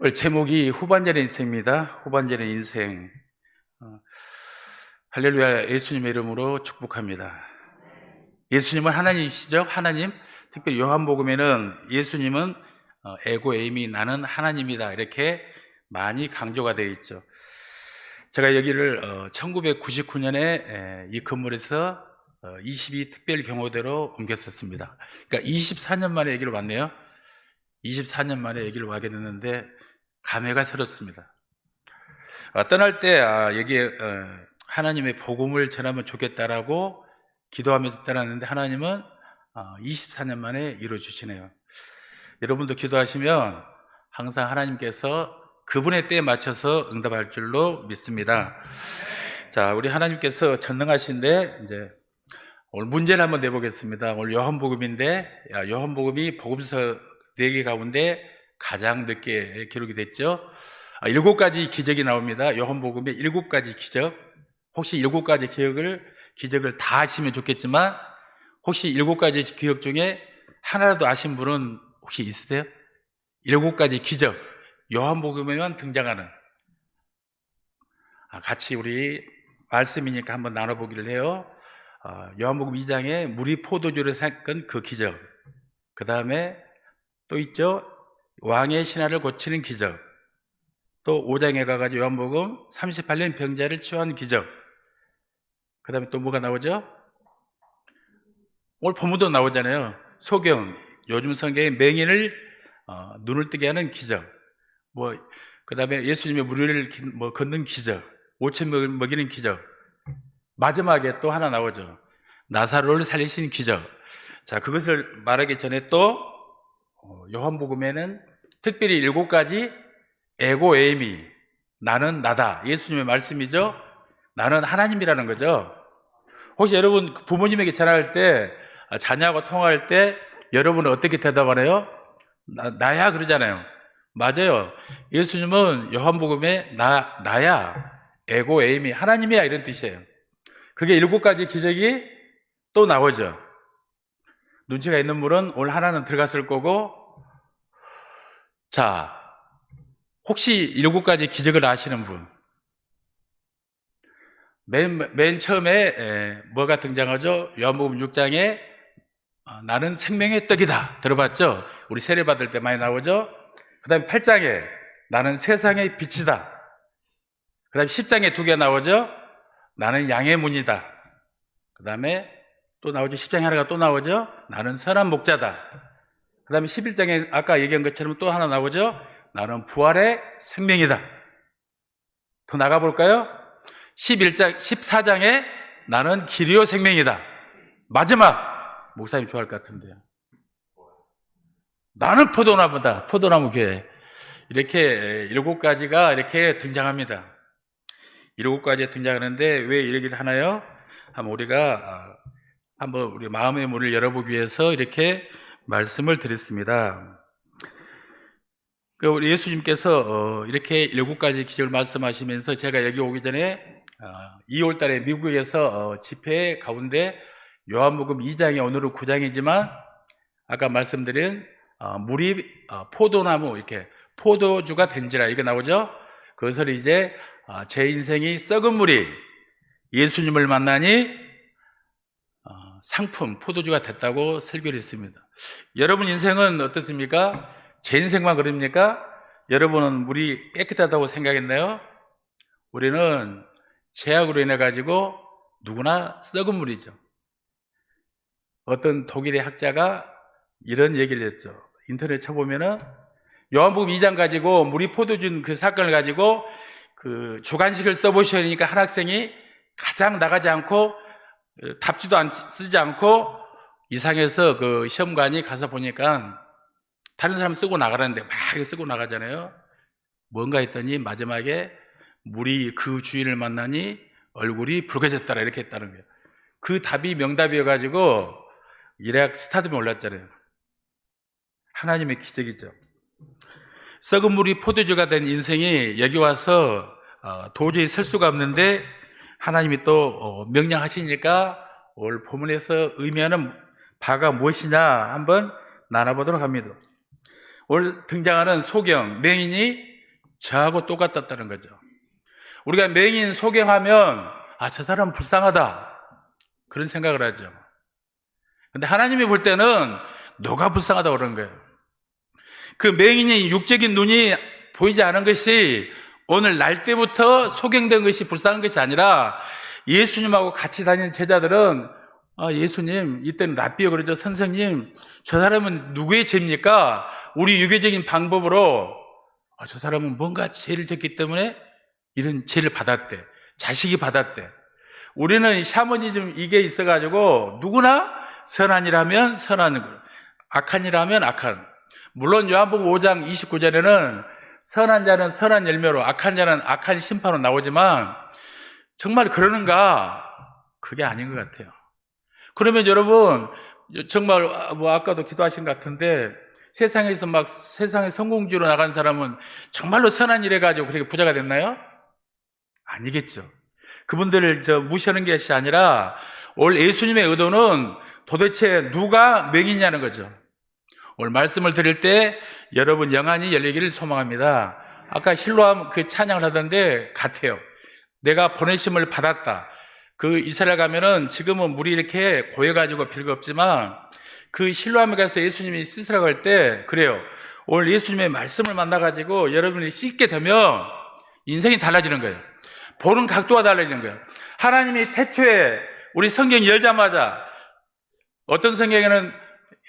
오늘 제목이 후반전의 인생입니다. 후반전의 인생. 할렐루야. 예수님의 이름으로 축복합니다. 예수님은 하나님이시죠? 하나님. 특별히 요한복음에는 예수님은 에고 에이미 나는 하나님이다 이렇게 많이 강조가 되어 있죠. 제가 여기를 1999년에 이 건물에서 22 특별 경호대로 옮겼었습니다. 그러니까 24년 만에 여기를 왔네요. 24년 만에 여기를 와게 됐는데 감회가 새롭습니다. 떠날 때 여기에 하나님의 복음을 전하면 좋겠다라고 기도하면서 떠났는데 하나님은 24년 만에 이루어주시네요. 여러분도 기도하시면 항상 하나님께서 그분의 때에 맞춰서 응답할 줄로 믿습니다. 자, 우리 하나님께서 전능하신데 이제 오늘 문제를 한번 내보겠습니다. 오늘 요한복음인데 요한복음이 복음서 4개 가운데 가장 늦게 기록이 됐죠. 7가지 기적이 나옵니다. 요한복음에 7가지 기적. 혹시 7가지 기적을 다 아시면 좋겠지만 혹시 7가지 기적 중에 하나라도 아신 분은 혹시 있으세요? 7가지 기적, 요한복음에만 등장하는. 같이 우리 말씀이니까 한번 나눠보기를 해요. 요한복음 2장에 물이 포도주를 섞은 그 기적, 그 다음에 또 있죠, 왕의 신하를 고치는 기적, 또 5장에 가가지고 요한복음 38년 병자를 치유하는 기적, 그 다음에 또 뭐가 나오죠? 오늘 본문도 나오잖아요. 소경, 요즘 성경에 맹인을 눈을 뜨게 하는 기적, 그 다음에 예수님의 무리를 걷는 기적, 5천 먹이는 기적, 마지막에 또 하나 나오죠. 나사로를 살리신 기적. 자, 그것을 말하기 전에 또 요한복음에는 특별히 7가지 에고 에이미, 나는 나다, 예수님의 말씀이죠. 나는 하나님이라는 거죠. 혹시 여러분 부모님에게 전화할 때, 자녀하고 통화할 때 여러분은 어떻게 대답하나요? 나야 그러잖아요. 맞아요. 예수님은 요한복음에 나야, 에고 에이미, 하나님이야 이런 뜻이에요. 그게 7가지 기적이 또 나오죠. 눈치가 있는 분은 오늘 하나는 들어갔을 거고. 자, 혹시 7가지 기적을 아시는 분? 맨 처음에 뭐가 등장하죠? 요한복음 6장에 나는 생명의 떡이다 들어봤죠? 우리 세례 받을 때 많이 나오죠? 그 다음에 8장에 나는 세상의 빛이다. 그 다음에 10장에 2개 나오죠? 나는 양의 문이다. 그 다음에 또 나오죠? 10장에 하나가 또 나오죠? 나는 선한 목자다. 그 다음에 11장에 아까 얘기한 것처럼 또 하나 나오죠? 나는 부활의 생명이다. 더 나가볼까요? 14장에 나는 길이요 생명이다. 마지막, 목사님 좋아할 것 같은데요. 나는 포도나무다. 포도나무 교회. 이렇게 7가지가 이렇게 등장합니다. 7가지 등장하는데 왜 이러기를 하나요? 한번 우리가 한번 우리 마음의 문을 열어보기 위해서 이렇게 말씀을 드렸습니다. 우리 예수님께서 이렇게 7가지 기적을 말씀하시면서 제가 여기 오기 전에 2월 달에 미국에서 집회 가운데 요한복음 2장이 오늘은 9장이지만 아까 말씀드린 물이 포도나무, 이렇게 포도주가 된지라 이거 나오죠? 그것을 이제 제 인생이 썩은 물이 예수님을 만나니 상품, 포도주가 됐다고 설교를 했습니다. 여러분 인생은 어떻습니까? 제 인생만 그럽니까? 여러분은 물이 깨끗하다고 생각했나요? 우리는 죄악으로 인해 가지고 누구나 썩은 물이죠. 어떤 독일의 학자가 이런 얘기를 했죠. 인터넷 쳐보면은 요한복음 2장 가지고 물이 포도준 그 사건을 가지고 그 주관식을 써보셔야 하니까 한 학생이 가장 나가지 않고 답지도 쓰지 않고 이상해서 그 시험관이 가서 보니까 다른 사람 쓰고 나가라는데 막 쓰고 나가잖아요. 뭔가 했더니 마지막에 물이 그 주인을 만나니 얼굴이 붉어졌더라 이렇게 했다는 거예요. 그 답이 명답이어가지고 일약 스타덤에 올랐잖아요. 하나님의 기적이죠. 썩은 물이 포도주가 된 인생이 여기 와서 도저히 설 수가 없는데 하나님이 또 명령하시니까 오늘 본문에서 의미하는 바가 무엇이냐 한번 나눠보도록 합니다. 오늘 등장하는 소경, 맹인이 저하고 똑같았다는 거죠. 우리가 맹인 소경하면 저 사람 불쌍하다 그런 생각을 하죠. 근데 하나님이 볼 때는 너가 불쌍하다고 그러는 거예요. 그 맹인이 육적인 눈이 보이지 않은 것이 오늘 날 때부터 소경된 것이 불쌍한 것이 아니라 예수님하고 같이 다니는 제자들은 예수님, 이때는 랍비여 그러죠. 선생님, 저 사람은 누구의 죄입니까? 우리 유교적인 방법으로 저 사람은 뭔가 죄를 졌기 때문에 이런 죄를 받았대. 자식이 받았대. 우리는 샤머니즘 이게 있어가지고 누구나 선한 일하면 선한 걸, 악한 일하면 악한. 물론 요한복음 5장 29절에는 선한 자는 선한 열매로, 악한 자는 악한 심판으로 나오지만 정말 그러는가? 그게 아닌 것 같아요. 그러면 여러분 정말 아까도 기도하신 것 같은데 세상에서 막 세상의 성공주로 나간 사람은 정말로 선한 일 해가지고 그렇게 부자가 됐나요? 아니겠죠. 그분들을 무시하는 것이 아니라 오늘 예수님의 의도는 도대체 누가 맹인이냐는 거죠. 오늘 말씀을 드릴 때 여러분 영안이 열리기를 소망합니다. 아까 실로암 그 찬양을 하던데 같아요. 내가 보내심을 받았다. 그 이스라엘 가면은 지금은 물이 이렇게 고여가지고 별거 없지만 그 실로암에 가서 예수님이 씻으라고 할 때 그래요. 오늘 예수님의 말씀을 만나가지고 여러분이 씻게 되면 인생이 달라지는 거예요. 보는 각도가 달라지는 거예요. 하나님이 태초에 우리 성경 열자마자 어떤 성경에는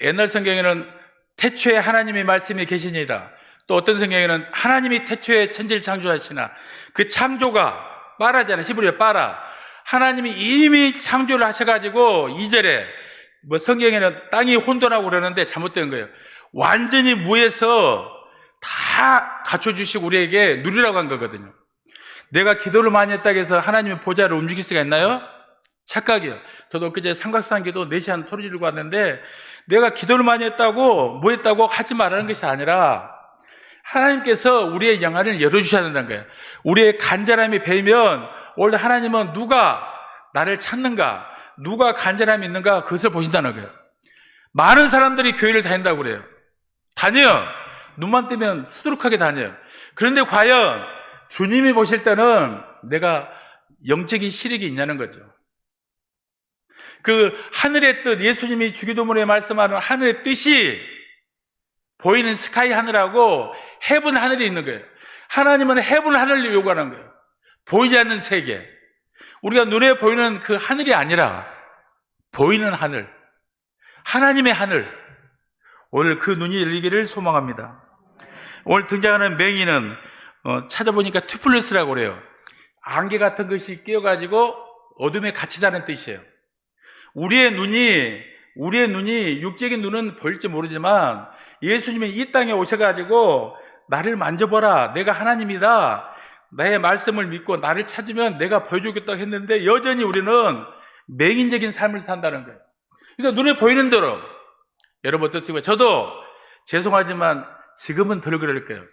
옛날 성경에는 태초에 하나님의 말씀이 계시니이다. 또 어떤 성경에는 하나님이 태초에 천지를 창조하시나 그 창조가 빠라잖아요. 히브리어 빠라. 하나님이 이미 창조를 하셔가지고 2절에 성경에는 땅이 혼돈하고 그러는데 잘못된 거예요. 완전히 무에서 다 갖춰주시고 우리에게 누리라고 한 거거든요. 내가 기도를 많이 했다고 해서 하나님의 보좌를 움직일 수가 있나요? 착각이요. 저도 그제 삼각산기도 4시간 소리 지르고 왔는데 내가 기도를 많이 했다고 뭐 했다고 하지 말라는 것이 아니라 하나님께서 우리의 영안을 열어주셔야 된다는 거예요. 우리의 간절함이 배이면 원래 하나님은 누가 나를 찾는가, 누가 간절함이 있는가 그것을 보신다는 거예요. 많은 사람들이 교회를 다닌다고 그래요. 다녀요. 눈만 뜨면 수두룩하게 다녀요. 그런데 과연 주님이 보실 때는 내가 영적인 시력이 있냐는 거죠. 그 하늘의 뜻, 예수님이 주기도문에 말씀하는 하늘의 뜻이 보이는 스카이 하늘하고 헤븐 하늘이 있는 거예요. 하나님은 헤븐 하늘을 요구하는 거예요. 보이지 않는 세계. 우리가 눈에 보이는 그 하늘이 아니라 보이는 하늘, 하나님의 하늘. 오늘 그 눈이 열리기를 소망합니다. 오늘 등장하는 맹인은 찾아보니까 투플러스라고 그래요. 안개 같은 것이 끼어가지고 어둠에 갇히다는 뜻이에요. 우리의 눈이 육적인 눈은 보일지 모르지만 예수님이 이 땅에 오셔가지고 나를 만져보라. 내가 하나님이다. 나의 말씀을 믿고 나를 찾으면 내가 보여주겠다고 했는데 여전히 우리는 맹인적인 삶을 산다는 거예요. 그러니까 눈에 보이는 대로 여러분 어떻습니까? 저도 죄송하지만 지금은 덜 그럴 거예요.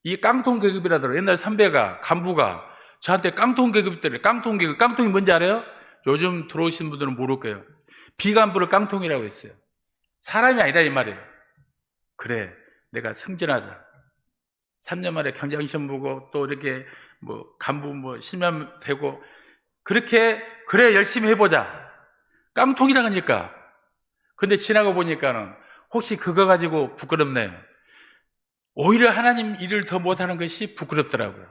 이 깡통 계급이라더라고요. 옛날 선배가 간부가 저한테 깡통 계급들을 깡통 계급, 깡통이 뭔지 알아요? 요즘 들어오신 분들은 모를 거예요. 비간부를 깡통이라고 했어요. 사람이 아니다 이 말이에요. 그래, 내가 승진하자. 3년 만에 경장시험 보고 또 이렇게 간부 실면 되고 그렇게 그래 열심히 해보자. 깡통이라 하니까. 근데 지나고 보니까는 혹시 그거 가지고 부끄럽네요. 오히려 하나님 일을 더 못하는 것이 부끄럽더라고요.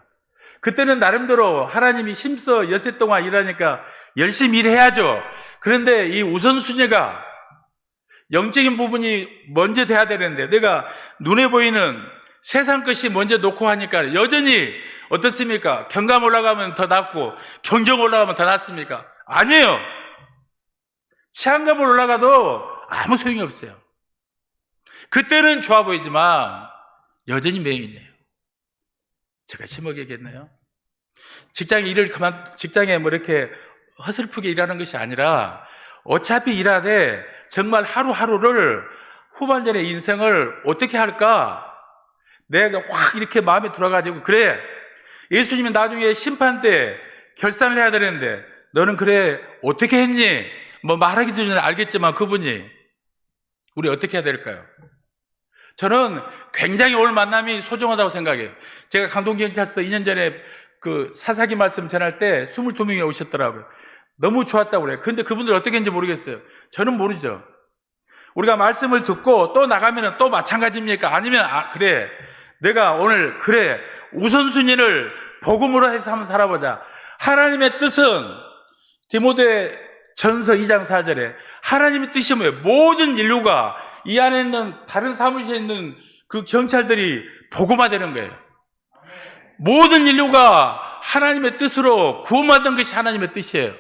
그때는 나름대로 하나님이 힘써 여세 동안 일하니까 열심히 일해야죠. 그런데 이 우선순위가 영적인 부분이 먼저 돼야 되는데 내가 눈에 보이는 세상 것이 먼저 놓고 하니까 여전히 어떻습니까? 경감 올라가면 더 낫고 경정 올라가면 더 낫습니까? 아니에요. 치안감을 올라가도 아무 소용이 없어요. 그때는 좋아 보이지만 여전히 맹인이에요. 제가 심하게겠네요. 직장에 이렇게 허슬프게 일하는 것이 아니라 어차피 일하되 정말 하루하루를 후반전의 인생을 어떻게 할까? 내가 확 이렇게 마음에 들어가지고 그래 예수님이 나중에 심판 때 결산을 해야 되는데 너는 그래 어떻게 했니? 말하기도 전에 알겠지만 그분이 우리 어떻게 해야 될까요? 저는 굉장히 오늘 만남이 소중하다고 생각해요. 제가 강동경찰서 2년 전에 그 사사기 말씀 전할 때 22명이 오셨더라고요. 너무 좋았다고 그래요. 근데 그분들 어떻게 했는지 모르겠어요. 저는 모르죠. 우리가 말씀을 듣고 또 나가면 또 마찬가지입니까? 아니면 그래 내가 오늘 그래 우선순위를 복음으로 해서 한번 살아보자. 하나님의 뜻은 디모데 전서 2장 4절에 하나님의 뜻이 뭐예요? 모든 인류가 이 안에 있는 다른 사무실에 있는 그 경찰들이 복음화되는 거예요. 모든 인류가 하나님의 뜻으로 구원받은 것이 하나님의 뜻이에요.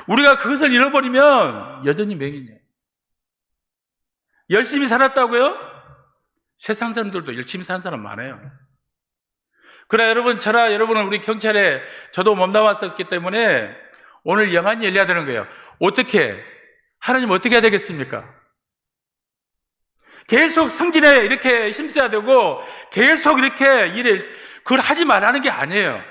우리가 그것을 잃어버리면 여전히 맹인이에요. 열심히 살았다고요? 세상 사람들도 열심히 사는 사람 많아요. 그러나 여러분, 저나 여러분은 우리 경찰에 저도 몸담았었기 때문에 오늘 영안이 열려야 되는 거예요. 어떻게? 하나님 어떻게 해야 되겠습니까? 계속 승진에 이렇게 힘써야 되고 계속 이렇게 일에 그걸 하지 말라는 게 아니에요.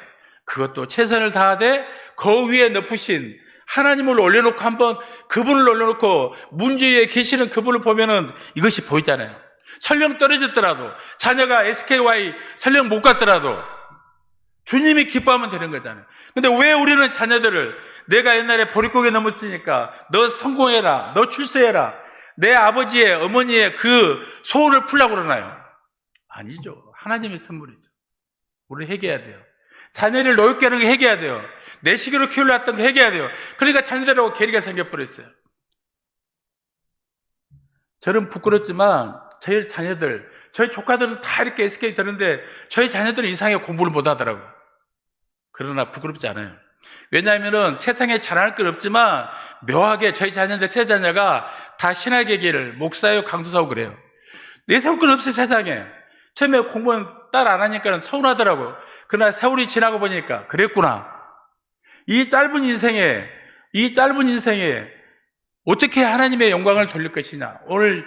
그것도 최선을 다하되 그 위에 높으신 하나님을 올려놓고 한번 그분을 올려놓고 문제에 계시는 그분을 보면은 이것이 보이잖아요. 설령 떨어졌더라도 자녀가 SKY 설령 못 갔더라도 주님이 기뻐하면 되는 거잖아요. 근데 왜 우리는 자녀들을 내가 옛날에 보릿고개 넘었으니까 너 성공해라, 너 출세해라, 내 아버지의 어머니의 그 소원을 풀라고 그러나요? 아니죠. 하나님의 선물이죠. 우리는 해결해야 돼요. 자녀를 노엽게 하는 게 해결해야 돼요. 내시기로 키우려 했던 거 해결해야 돼요. 그러니까 자녀들하고 괴리가 생겨버렸어요. 저는 부끄럽지만 저희 자녀들, 저희 조카들은 다 이렇게 SK 되는데 저희 자녀들은 이상하게 공부를 못 하더라고요. 그러나 부끄럽지 않아요. 왜냐하면 세상에 자랑할 건 없지만 묘하게 저희 자녀들 세 자녀가 다 신학의 길을 목사요, 강도사고 그래요. 내세울 건 없어요, 세상에. 처음에 공부는 딸 안 하니까 서운하더라고요. 그러나 세월이 지나고 보니까 그랬구나. 이 짧은 인생에 어떻게 하나님의 영광을 돌릴 것이냐. 오늘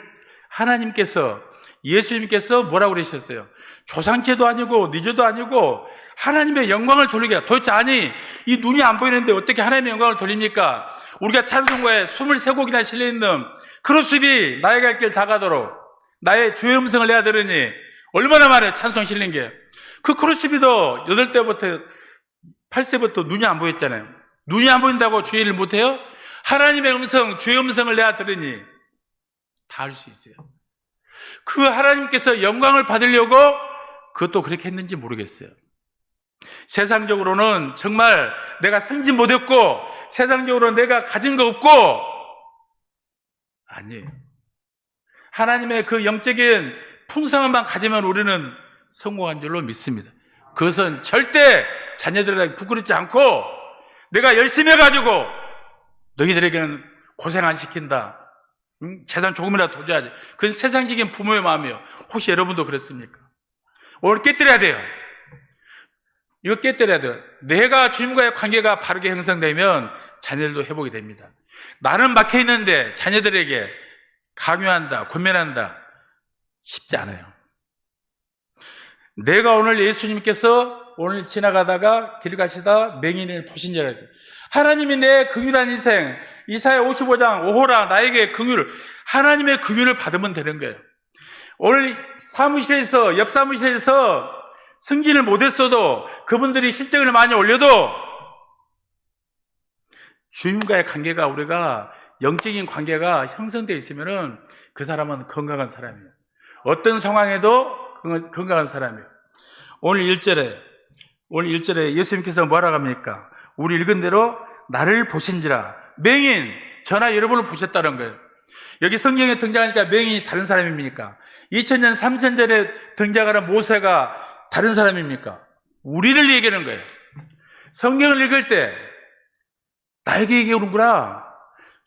하나님께서, 예수님께서 뭐라고 그러셨어요? 조상제도 아니고 니조도 아니고 하나님의 영광을 돌리게. 도대체 아니 이 눈이 안 보이는데 어떻게 하나님의 영광을 돌립니까? 우리가 찬송가에 23곡이나 실려있는 크로스비 나의 갈 길 다 가도록 나의 주의 음성을 내가 들으니 얼마나 많아요, 찬송 실린 게. 그 크로스비도 8대부터 8세부터 눈이 안 보였잖아요. 눈이 안 보인다고 주의 일을 못해요? 하나님의 음성, 주의 음성을 내가 들으니 다 할 수 있어요. 그 하나님께서 영광을 받으려고 그것도 그렇게 했는지 모르겠어요. 세상적으로는 정말 내가 승진 못했고 세상적으로 내가 가진 거 없고 아니에요. 하나님의 그 영적인 풍성함만 가지면 우리는 성공한 줄로 믿습니다. 그것은 절대 자녀들에게 부끄럽지 않고 내가 열심히 해가지고 너희들에게는 고생 안 시킨다. 재산 조금이라도 도져야지. 그건 세상적인 부모의 마음이에요. 혹시 여러분도 그렇습니까? 오늘 깨뜨려야 돼요. 이거 깨뜨려야 돼요. 내가 주님과의 관계가 바르게 형성되면 자녀들도 회복이 됩니다. 나는 막혀있는데 자녀들에게 강요한다, 권면한다. 쉽지 않아요. 내가 오늘 예수님께서 오늘 지나가다가 길 가시다 맹인을 보신 줄 알았어요. 하나님이 내 긍휼한 인생, 이사야 55장 5호라 나에게 긍휼을, 하나님의 긍휼을 받으면 되는 거예요. 오늘 사무실에서, 옆 사무실에서 승진을 못했어도 그분들이 실적을 많이 올려도 주님과의 관계가, 우리가 영적인 관계가 형성되어 있으면 그 사람은 건강한 사람이에요. 어떤 상황에도 건강한 사람이에요. 오늘 1절에 예수님께서 뭐라고 합니까? 우리 읽은 대로 나를 보신지라. 맹인, 저나 여러분을 보셨다는 거예요. 여기 성경에 등장하니까 맹인이 다른 사람입니까? 2000년, 3000전에 등장하는 모세가 다른 사람입니까? 우리를 얘기하는 거예요. 성경을 읽을 때 나에게 얘기하는구나.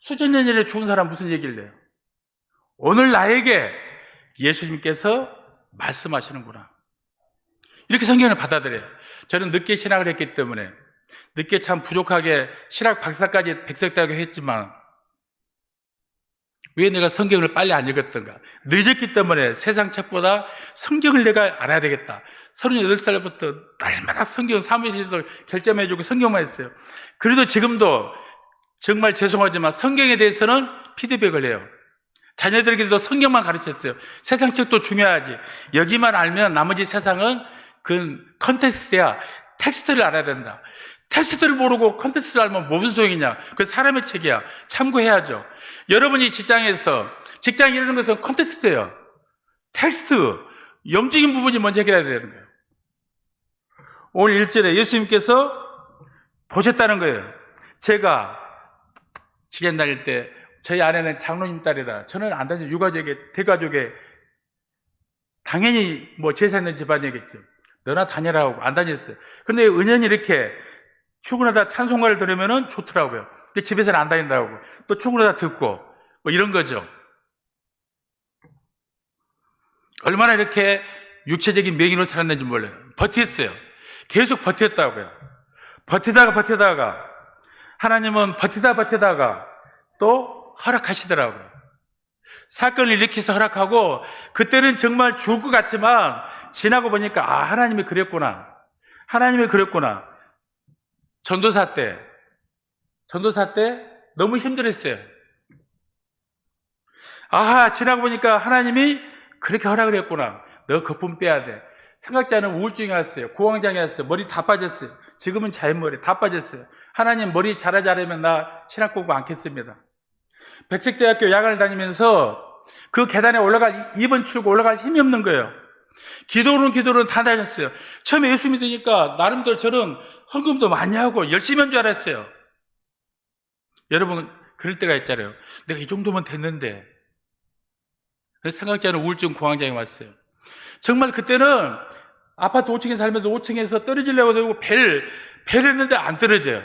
수천 년 전에 죽은 사람 무슨 얘기를 해요? 오늘 나에게 예수님께서 말씀하시는구나. 이렇게 성경을 받아들여요. 저는 늦게 신학을 했기 때문에 늦게 참 부족하게 신학 박사까지 백석대학교 했지만 왜 내가 성경을 빨리 안 읽었던가? 늦었기 때문에 세상 책보다 성경을 내가 알아야 되겠다. 38살부터 날마다 성경 사무실에서 결점해주고 성경만 했어요. 그래도 지금도 정말 죄송하지만 성경에 대해서는 피드백을 해요. 자녀들에게도 성경만 가르쳤어요. 세상 책도 중요하지. 여기만 알면 나머지 세상은 그 컨텍스트야. 텍스트를 알아야 된다. 텍스트를 모르고 컨텍스트를 알면 무슨 소용이냐. 그 사람의 책이야. 참고해야죠. 여러분이 직장에서, 직장 이루는 것은 컨텍스트예요. 텍스트, 영적인 부분이 먼저 해결해야 되는 거예요. 오늘 1절에 예수님께서 보셨다는 거예요. 제가 시간 다닐 때 저희 아내는 장로님 딸이라 저는 안 다니죠. 유가족에, 대가족에 당연히 뭐 제사 있는 집안이겠죠. 너나 다녀라 하고 안 다녔어요. 근데 은연히 이렇게 출근하다 찬송가를 들으면은 좋더라고요. 근데 집에서는 안 다닌다고. 또 출근하다 듣고 뭐 이런 거죠. 얼마나 이렇게 육체적인 명의로 살았는지 몰라요. 버텼어요. 계속 버텼다고요. 버티다가 하나님은 버티다가 또 허락하시더라고요. 사건을 일으켜서 허락하고 그때는 정말 죽을 것 같지만 지나고 보니까 하나님이 그랬구나. 전도사 때 너무 힘들었어요. 지나고 보니까 하나님이 그렇게 허락을 했구나. 너 거품 빼야 돼. 생각지 않은 우울증이 왔어요. 고황장이 왔어요. 머리 다 빠졌어요. 지금은 자연머리 다 빠졌어요. 하나님 머리 자라지 않으면 나 신학 공부 않겠습니다. 백색대학교 야간을 다니면서 그 계단에 2번 출구 올라갈 힘이 없는 거예요. 기도는 다 다녔어요. 처음에 예수 믿으니까 나름대로 저는 헌금도 많이 하고 열심히 한 줄 알았어요. 여러분 그럴 때가 있잖아요. 내가 이 정도면 됐는데. 그래서 생각지 않은 우울증 공황장애 왔어요. 정말 그때는 아파트 5층에 살면서 5층에서 떨어지려고 하고 배를 했는데 안 떨어져요.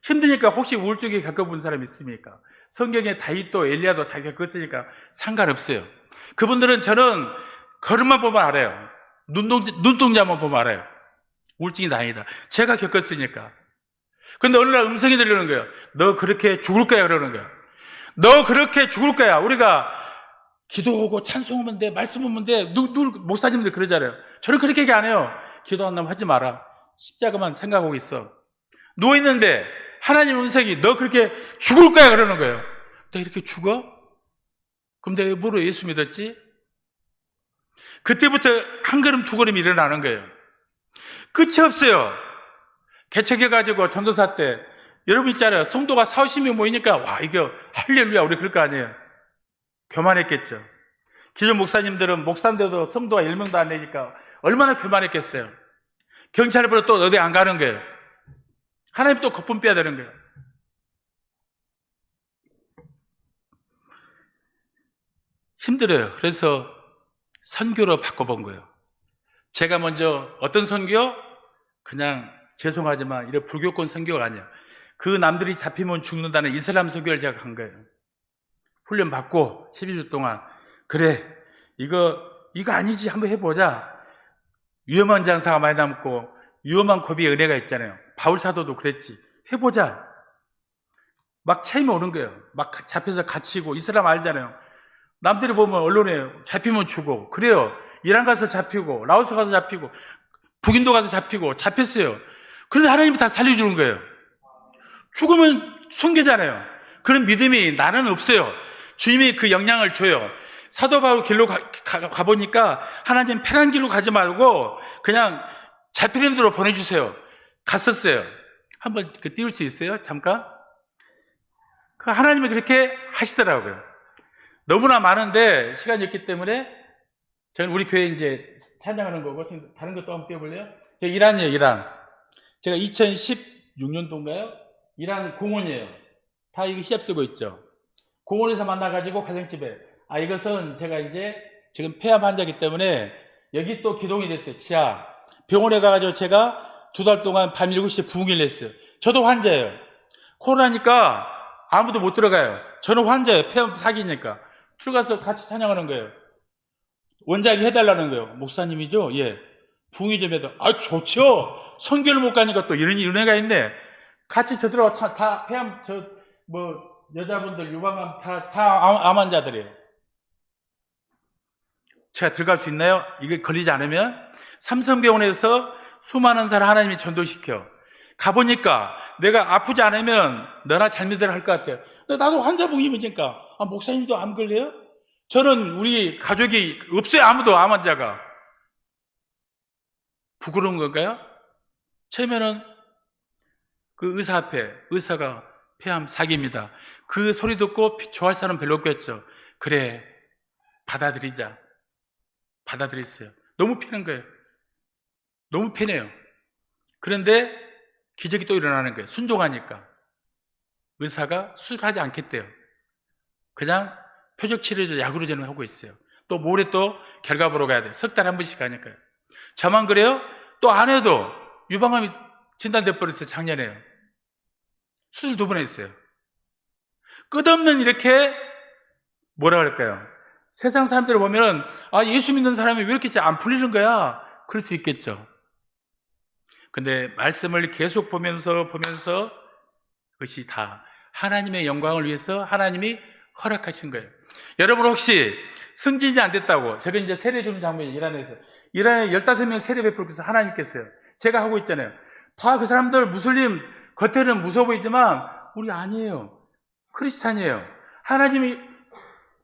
힘드니까 혹시 우울증에 겪어본 사람 있습니까? 성경에 다윗도 엘리야도 다 겪었으니까 상관없어요. 그분들은 저는 걸음만 보면 알아요. 눈동자만 보면 알아요. 우울증이 다행이다. 제가 겪었으니까. 그런데 어느 날 음성이 들리는 거예요. 너 그렇게 죽을 거야 그러는 거예요. 너 그렇게 죽을 거야. 우리가 기도하고 찬송하면 돼, 말씀하면 돼. 목사님들 그러잖아요. 저는 그렇게 얘기 안 해요. 기도한다면 하지 마라. 십자가만 생각하고 있어. 누워있는데 하나님 음성이 너 그렇게 죽을 거야 그러는 거예요. 너 이렇게 죽어? 그럼 내가 뭐로 예수 믿었지? 그때부터 한 걸음 두 걸음 일어나는 거예요. 끝이 없어요. 개척해가지고 전도사 때 여러분 있잖아요. 성도가 40명 모이니까 이거 할렐루야 우리 그럴 거 아니에요. 교만했겠죠. 기존 목사님들은 목사인데도 성도가 1명도 안 되니까 얼마나 교만했겠어요. 경찰을 부르러 또 어디 안 가는 거예요. 하나님 또 거품 빼야 되는 거예요. 힘들어요. 그래서 선교로 바꿔본 거예요. 제가 먼저 어떤 선교? 그냥 죄송하지만 이런 불교권 선교가 아니에요. 그 남들이 잡히면 죽는다는 이슬람 선교를 제가 간 거예요. 훈련 받고 12주 동안 그래 이거 아니지 한번 해보자. 위험한 장사가 많이 남고 위험한 고비의 은혜가 있잖아요. 바울 사도도 그랬지. 해보자. 막 체험이 오는 거예요. 막 잡혀서 갇히고 이슬람 알잖아요. 남들이 보면 언론에 잡히면 죽어. 그래요. 이란 가서 잡히고 라오스 가서 잡히고 북인도 가서 잡혔어요. 그런데 하나님이 다 살려주는 거예요. 죽으면 순교잖아요. 그런 믿음이 나는 없어요. 주님이 그 영향을 줘요. 사도 바울 길로 가보니까 하나님 편한 길로 가지 말고 그냥 잡히는 대로 보내주세요. 갔었어요. 한번 띄울 수 있어요? 잠깐. 그 하나님이 그렇게 하시더라고요. 너무나 많은데 시간이 없기 때문에 저는 우리 교회 이제 찬양하는 거고 다른 것도 한번 띄워볼래요? 제가 이란이에요. 이란. 제가 2016년도인가요? 이란 공원이에요. 다 이거 시합 쓰고 있죠. 공원에서 만나가지고 가정집에 이것은 제가 이제 지금 폐암 환자이기 때문에 여기 또 기동이 됐어요. 지하 병원에 가가지고 제가 2달 동안 밤 7시에 부흥을 했어요. 저도 환자예요. 코로나니까 아무도 못 들어가요. 저는 환자예요. 폐암 사기니까 들어가서 같이 찬양하는 거예요. 원장이 해달라는 거예요. 목사님이죠? 예. 부흥이 좀 해도 좋죠. 선교를 못 가니까 또 이런 은혜가 있네. 같이 저 들어가 다 폐암 여자분들 유방암 다 암 환자들이에요. 제가 들어갈 수 있나요? 이게 걸리지 않으면 삼성병원에서 수많은 사람 하나님이 전도시켜 가보니까 내가 아프지 않으면 너나 잘 믿으라 할 것 같아요. 근데 나도 환자 부흥이니까 목사님도 암 걸려요? 저는 우리 가족이 없어요. 아무도 암 환자가. 부끄러운 건가요? 처음에는 그 의사 앞에 의사가 폐암 사기입니다. 그 소리 듣고 좋아할 사람 별로 없겠죠. 그래, 받아들이자. 받아들였어요. 너무 편한 거예요. 너무 편해요. 그런데 기적이 또 일어나는 거예요. 순종하니까. 의사가 수술하지 않겠대요. 그냥 표적 치료제 약으로 저는 하고 있어요. 또 모레 또 결과 보러 가야 돼요. 석 달에 한 번씩 가니까요. 저만 그래요? 또 안 해도 유방암이 진단돼 버렸어요. 작년에요. 수술 2번 했어요. 끝없는 이렇게 뭐라 그럴까요? 세상 사람들을 보면은 예수 믿는 사람이 왜 이렇게 안 풀리는 거야? 그럴 수 있겠죠. 근데 말씀을 계속 보면서 그것이 다 하나님의 영광을 위해서 하나님이 허락하신 거예요. 여러분 혹시 승진이 안 됐다고, 제가 이제 세례 주는 장면이 이란에 15명 세례 베풀고 있어요. 하나님께서요. 제가 하고 있잖아요. 다 그 사람들 무슬림 겉에는 무서워 보이지만 우리 아니에요. 크리스찬이에요. 하나님이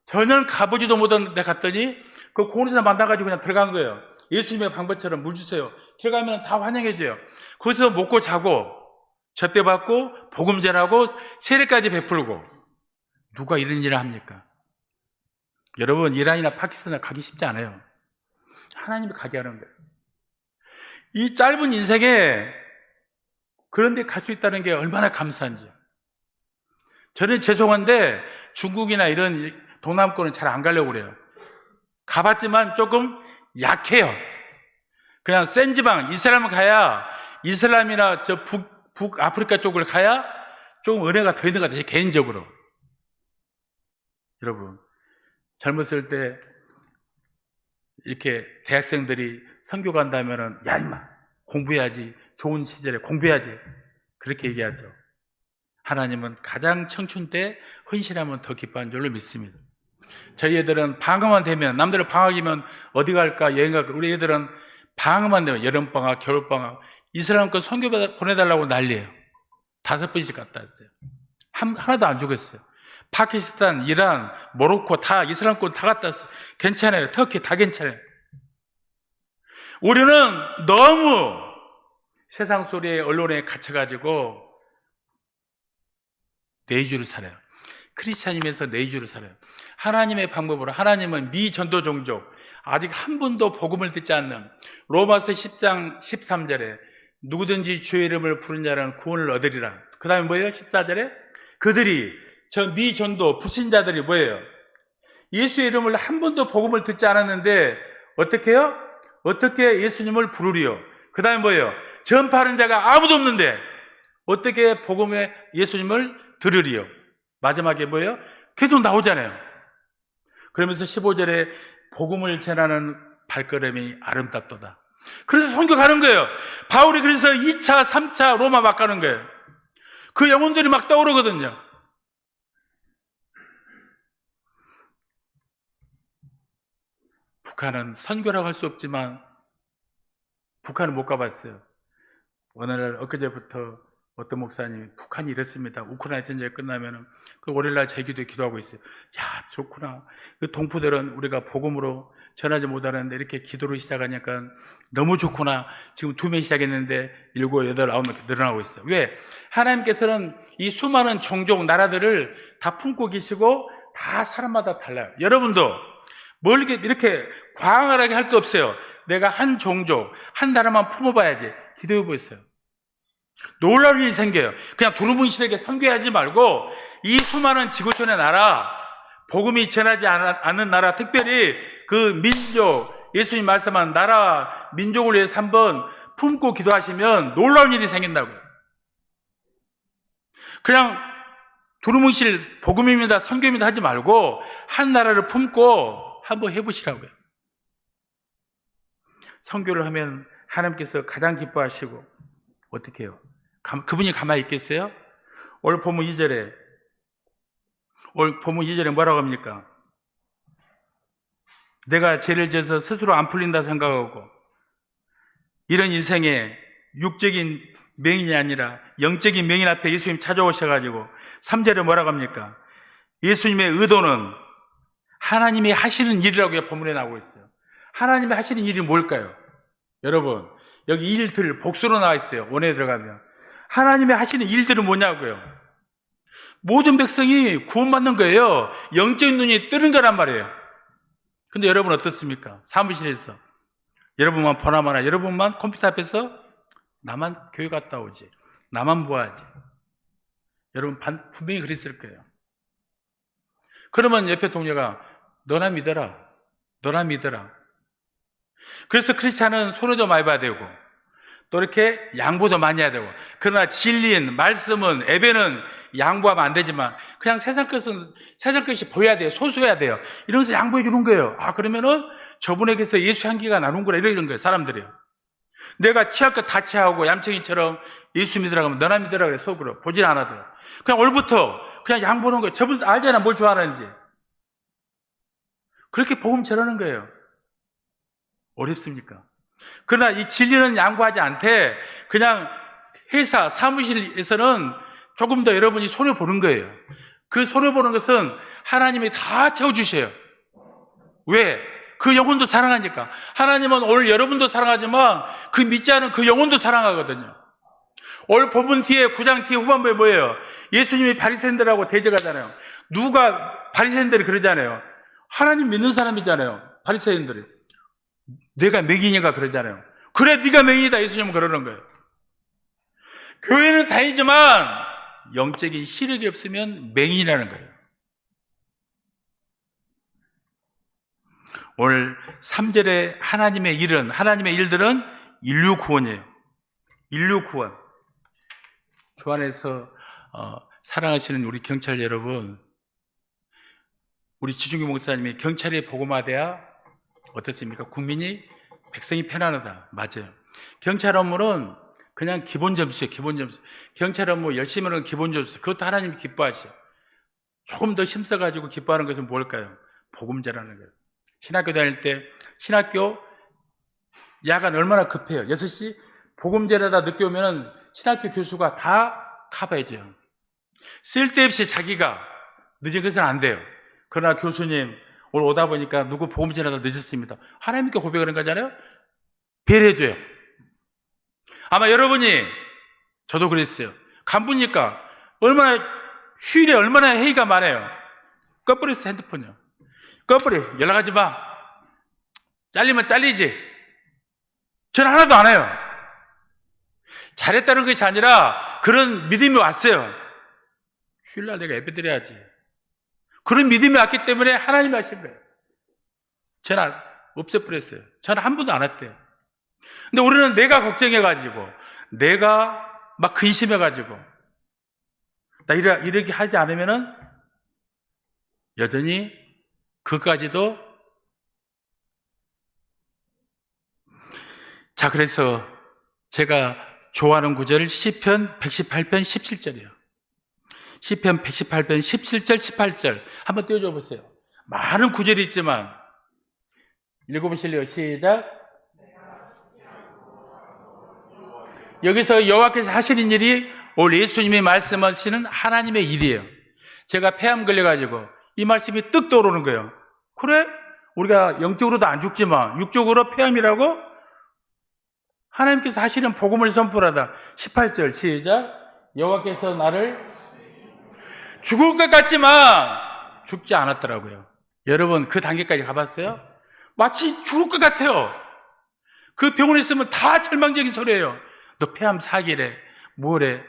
전혀 가보지도 못한 데 갔더니 그 고은에서 만나가지고 그냥 들어간 거예요. 예수님의 방법처럼 물 주세요. 들어가면 다 환영해줘요. 거기서 먹고 자고 접대 받고 복음전하고 세례까지 베풀고. 누가 이런 일을 합니까? 여러분, 이란이나 파키스탄에 가기 쉽지 않아요. 하나님이 가게 하는 거예요. 이 짧은 인생에 그런 데 갈 수 있다는 게 얼마나 감사한지. 저는 죄송한데 중국이나 이런 동남권은 잘 안 가려고 그래요. 가봤지만 조금 약해요. 그냥 센 지방, 이슬람을 가야, 이슬람이나 저 북아프리카 쪽을 가야 조금 은혜가 더 있는 것 같아요. 개인적으로. 여러분, 젊었을 때 이렇게 대학생들이 선교 간다면은 야 임마 공부해야지, 좋은 시절에 공부해야지, 그렇게 얘기하죠. 하나님은 가장 청춘 때 헌신하면 더 기뻐하는 줄로 믿습니다. 저희 애들은 방학만 되면, 남들은 방학이면 어디 갈까 여행 갈까, 우리 애들은 방학만 되면 여름방학, 겨울방학 이슬람권 선교 보내달라고 난리예요. 5번씩 갔다 왔어요. 하나도 안 죽었어요. 파키스탄, 이란, 모로코 다 이슬람권 다 갔다 왔어요. 괜찮아요. 터키 다 괜찮아요. 우리는 너무 세상 소리에 언론에 갇혀가지고 내주를 살아요. 크리스찬이면서 내주를 살아요. 하나님의 방법으로. 하나님은 미전도 종족, 아직 한 번도 복음을 듣지 않는, 로마서 10장 13절에 누구든지 주의 이름을 부른 자는 구원을 얻으리라. 그 다음에 뭐예요? 14절에 그들이, 저 미전도 불신자들이 뭐예요? 예수의 이름을 한 번도 복음을 듣지 않았는데 어떻게 해요? 어떻게 예수님을 부르리요? 그 다음에 뭐예요? 전파하는 자가 아무도 없는데 어떻게 복음의 예수님을 들으리요? 마지막에 뭐예요? 계속 나오잖아요. 그러면서 15절에 복음을 전하는 발걸음이 아름답도다. 그래서 선교 가는 거예요. 바울이 그래서 2차, 3차 로마 막 가는 거예요. 그 영혼들이 막 떠오르거든요. 북한은 선교라고 할 수 없지만 북한은 못 가봤어요. 어느 날 엊그제부터 어떤 목사님이 북한이 이랬습니다. 우크라이나 전쟁이 끝나면은 그 월요일날 제기도 기도하고 있어요. 야, 좋구나. 그 동포들은 우리가 복음으로 전하지 못하는데 이렇게 기도를 시작하니까 너무 좋구나. 지금 2명 시작했는데 7, 8, 9명 늘어나고 있어요. 왜? 하나님께서는 이 수많은 종족, 나라들을 다 품고 계시고 다 사람마다 달라요. 여러분도 뭘 이렇게 광활하게 할 거 없어요. 내가 한 종족, 한 나라만 품어봐야지. 기도해 보세요. 놀라운 일이 생겨요. 그냥 두루뭉실하게 선교하지 말고 이 수많은 지구촌의 나라, 복음이 전하지 않은 나라, 특별히 그 민족, 예수님 말씀한 나라, 민족을 위해서 한번 품고 기도하시면 놀라운 일이 생긴다고요. 그냥 두루뭉실 복음입니다, 선교입니다 하지 말고 한 나라를 품고 한번 해보시라고요. 선교를 하면 하나님께서 가장 기뻐하시고 어떻게 해요? 그분이 가만히 있겠어요? 오늘 본문 2절에 뭐라고 합니까? 내가 죄를 지어서 스스로 안 풀린다 생각하고 이런 인생에 육적인 명인이 아니라 영적인 명인 앞에 예수님 찾아오셔가지고 3절에 뭐라고 합니까? 예수님의 의도는 하나님이 하시는 일이라고 본문에 나오고 있어요. 하나님이 하시는 일이 뭘까요? 여러분, 여기 일들 복수로 나와 있어요. 원에 들어가면. 하나님이 하시는 일들은 뭐냐고요? 모든 백성이 구원받는 거예요. 영적 눈이 뜨는 거란 말이에요. 근데 여러분 어떻습니까? 사무실에서 여러분만 보나마나 여러분만 컴퓨터 앞에서 나만 교회 갔다 오지, 나만 보아야지. 여러분 분명히 그랬을 거예요. 그러면 옆에 동료가 너나 믿어라, 너나 믿어라. 그래서 크리스찬은 손해도 많이 봐야 되고 또 이렇게 양보도 많이 해야 되고, 그러나 진리인 말씀은, 예배는 양보하면 안 되지만 그냥 세상 것이 보여야 돼요. 소소해야 돼요. 이러면서 양보해 주는 거예요. 아, 그러면은 저분에게서 예수 향기가 나누는구나, 이러는 거예요, 사람들이요. 내가 취할 것 다 취하고 얌청이처럼 예수 믿으라고 하면 너나 믿으라 그래, 속으로 보진 않아도. 그냥 올부터 그냥 양보하는 거예요. 저분 알잖아, 뭘 좋아하는지. 그렇게 복음 전하는 거예요. 어렵습니까? 그러나 이 진리는 양보하지 않되 그냥 회사, 사무실에서는 조금 더 여러분이 손해보는 거예요. 그 손해보는 것은 하나님이 다 채워주셔요. 왜? 그 영혼도 사랑하니까. 하나님은 오늘 여러분도 사랑하지만 그 믿지 않은 그 영혼도 사랑하거든요. 오늘 본문 뒤에 9장 뒤에 후반부에 뭐예요? 예수님이 바리새인들하고 대적하잖아요. 누가 바리새인들이 그러잖아요. 하나님 믿는 사람이잖아요, 바리새인들이. 내가 맹인이가 그러잖아요. 그래, 네가 맹인이다, 예수님은 그러는 거예요. 교회는 다니지만 영적인 시력이 없으면 맹인이라는 거예요. 오늘 3절에 하나님의 일들은 인류 구원이에요. 인류 구원. 주 안에서 사랑하시는 우리 경찰 여러분, 우리 지중규 목사님이 경찰이 복음화돼야 어떻습니까? 국민이, 백성이 편안하다. 맞아요. 경찰 업무는 그냥 기본 점수예요, 기본 점수. 경찰 업무 열심히 하는 기본 점수. 그것도 하나님이 기뻐하셔. 조금 더 힘써가지고 기뻐하는 것은 뭘까요? 복음 전하는 거예요. 신학교 다닐 때, 신학교 야간 얼마나 급해요. 6시 복음 전하다 늦게 오면 신학교 교수가 다 커버해줘요. 쓸데없이 자기가 늦은 것은 안 돼요. 그러나 교수님, 오늘 오다 보니까 누구 복음 전하다 늦었습니다. 하나님께 고백하는 거잖아요. 배려해줘요. 아마 여러분이, 저도 그랬어요. 간부니까 휴일에 얼마나 회의가 많아요. 꺼버렸어, 핸드폰이요. 꺼버려. 연락하지 마. 잘리면 잘리지. 전화 하나도 안 해요. 잘했다는 것이 아니라 그런 믿음이 왔어요. 휴일날 내가 예배 드려야지. 그런 믿음이 왔기 때문에 하나님이 하신 거예요. 전화 없애버렸어요. 전화 한 번도 안 했대요. 근데 우리는 내가 걱정해가지고, 내가 막 근심해가지고, 나 이렇게 하지 않으면은 여전히 그까지도. 자, 그래서 제가 좋아하는 구절 시편 118편 17절이에요. 시편 118편 17절 18절 한번 띄워줘 보세요. 많은 구절이 있지만 읽어보실래요? 시작. 여기서 여호와께서 하시는 일이 오늘 예수님이 말씀하시는 하나님의 일이에요. 제가 폐암 걸려가지고 이 말씀이 뜩 떠오르는 거예요. 그래? 우리가 영적으로도 안 죽지만 육적으로 폐암이라고? 하나님께서 하시는 복음을 선포하다. 18절 시작. 여호와께서 나를 죽을 것 같지만 죽지 않았더라고요. 여러분 그 단계까지 가봤어요? 마치 죽을 것 같아요. 그 병원에 있으면 다 절망적인 소리예요. 너 폐암 4기래 뭐래.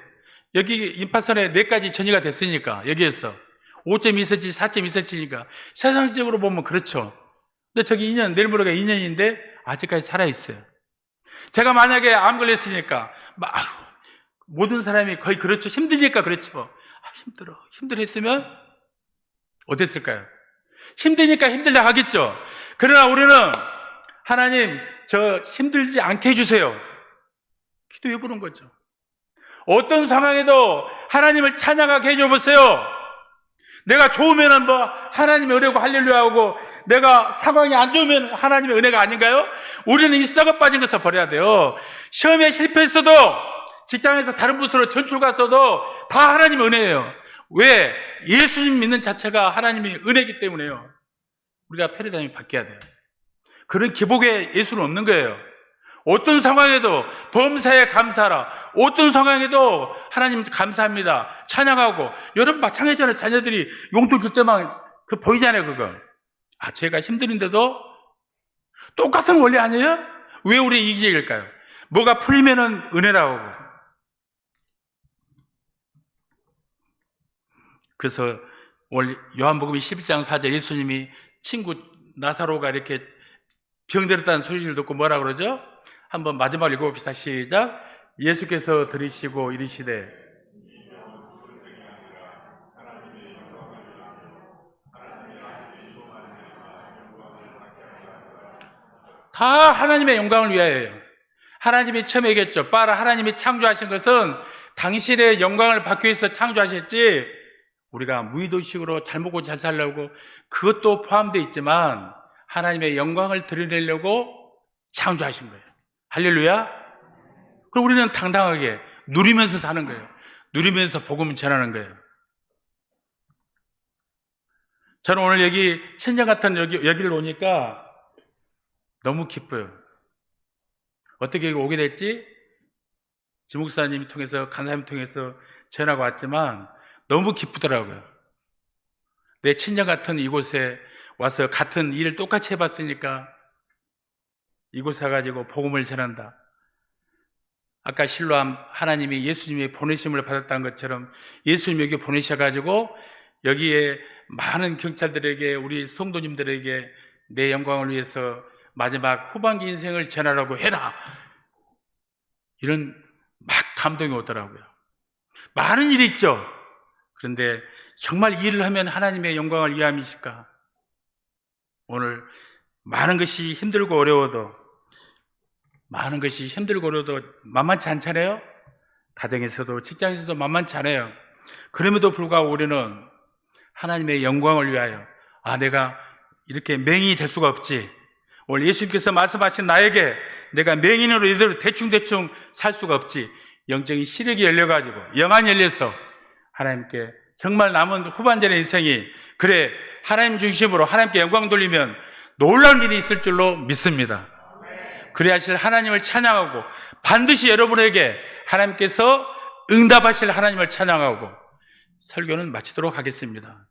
여기 임파선에 4가지 전이가 됐으니까 여기에서 5.2cm 4.2cm니까 세상적으로 보면 그렇죠. 근데 저기 2년, 내일 모레가 2년인데 아직까지 살아있어요. 제가 만약에 암 걸렸으니까 모든 사람이 거의 그렇죠. 힘드니까 그렇죠. 힘들어 했으면 어땠을까요? 힘드니까 힘들다 하겠죠. 그러나 우리는 하나님 저 힘들지 않게 해주세요. 기도해 보는 거죠. 어떤 상황에도 하나님을 찬양하게 해줘 보세요. 내가 좋으면 하나님의 은혜고 할렐루야 하고, 내가 상황이 안 좋으면 하나님의 은혜가 아닌가요? 우리는 이 썩어 빠진 것을 버려야 돼요. 시험에 실패했어도, 직장에서 다른 부서로 전출 갔어도 다 하나님의 은혜예요. 왜? 예수님 믿는 자체가 하나님의 은혜이기 때문에요. 우리가 패러다임이 바뀌어야 돼요. 그런 기복에 예수는 없는 거예요. 어떤 상황에도 범사에 감사하라. 어떤 상황에도 하나님 감사합니다. 찬양하고. 여러분 마찬가지잖아요. 자녀들이 용돈 줄 때만 보이잖아요, 그거. 제가 힘드는데도 똑같은 원리 아니에요? 왜 우리 이기적일까요? 뭐가 풀리면은 은혜라고 하고. 그래서 오늘 요한복음 11장 4절 예수님이 친구 나사로가 이렇게 병들었다는 소리를 듣고 뭐라 그러죠? 한번 마지막으로 읽어봅시다. 시작. 예수께서 들으시고 이르시되 다 하나님의 영광을 위하여요. 하나님이 처음에 얘기했죠. 빠라 하나님이 창조하신 것은 당신의 영광을 받기 위해서 창조하셨지 우리가 무의도식으로 잘 먹고 잘 살려고 그것도 포함되어 있지만 하나님의 영광을 드러내려고 창조하신 거예요. 할렐루야. 그럼 우리는 당당하게 누리면서 사는 거예요. 누리면서 복음을 전하는 거예요. 저는 오늘 여기 친정 같은 여기를 오니까 너무 기뻐요. 어떻게 오게 됐지? 지목사님 통해서 간사님 통해서 전화가 왔지만 너무 기쁘더라고요. 내 친정 같은 이곳에 와서 같은 일을 똑같이 해봤으니까 이곳에 가지고 복음을 전한다. 아까 실로암 하나님이 예수님이 보내심을 받았다는 것처럼 예수님이 여기 보내셔가지고 여기에 많은 경찰들에게 우리 성도님들에게 내 영광을 위해서 마지막 후반기 인생을 전하라고 해라. 이런 막 감동이 오더라고요. 많은 일이 있죠. 그런데 정말 이 일을 하면 하나님의 영광을 위함이실까? 오늘 많은 것이 힘들고 어려워도 만만치 않잖아요? 가정에서도 직장에서도 만만치 않아요. 그럼에도 불구하고 우리는 하나님의 영광을 위하여 내가 이렇게 맹인이 될 수가 없지. 오늘 예수님께서 말씀하신 나에게 내가 맹인으로 이대로 대충 살 수가 없지. 영적인 시력이 열려가지고 영안이 열려서 하나님께 정말 남은 후반전의 인생이 그래 하나님 중심으로 하나님께 영광 돌리면 놀라운 일이 있을 줄로 믿습니다. 그래야 하실 하나님을 찬양하고 반드시 여러분에게 하나님께서 응답하실 하나님을 찬양하고 설교는 마치도록 하겠습니다.